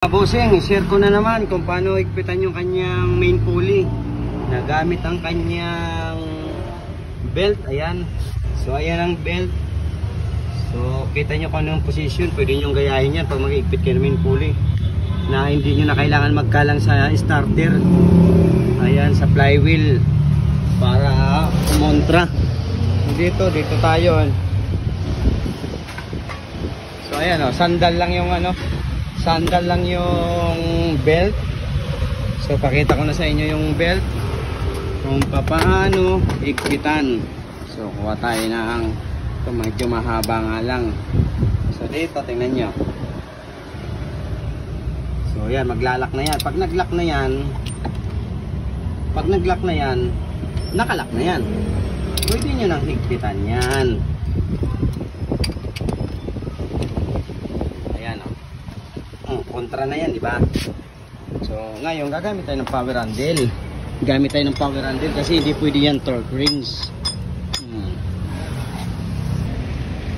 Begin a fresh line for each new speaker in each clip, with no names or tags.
Bossing, share ko na naman kung paano higpitan yung kanyang main pulley na gamit ang kanyang belt. Ayan. So ayan ang belt. So kita nyo kung anong position. Pwede nyo gayahin yan pag mag-higpit kayo ng main pulley na hindi nyo na kailangan magkalang sa starter. Ayan, sa flywheel para kumontra. Dito tayo. So ayan o, sandal lang yung belt. So pakita ko na sa inyo yung belt kung paano higpitan. So kuha tayo ng medyo mahaba nga lang. So dito tingnan nyo. So yan, maglalak na yan. Pag naglock na yan, nakalak na yan. Pwede nyo nang higpitan yan. Kontra na yan, di ba? So, ngayon gagamit tayo ng power handle. Gamit tayo ng power handle kasi hindi pwede yan torque rings.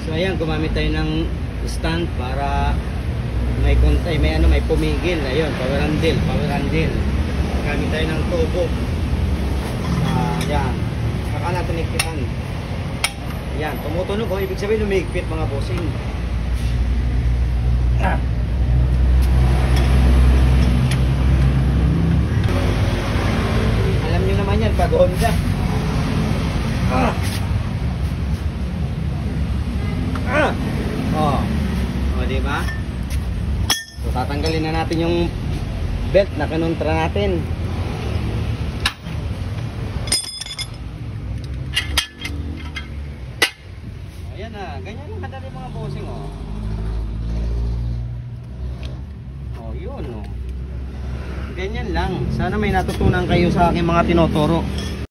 So, ayan, gumamit tayo ng stand para may pumigil. Ayun, power handle. Gamit tayo ng tubo. Ayan. Saka natin higpitan. Ayan, tumutunog o. Ibig sabihin lumigpit mga bossing. Yan pag Honda. Oh, di ba? So tatanggalin na natin yung belt na kinontra natin. Ayan na, ganyan lang kadali mga bossing oh. Oh, yun oh. Ganyan lang. Sana may natutunan kayo sa aking mga tinuturo.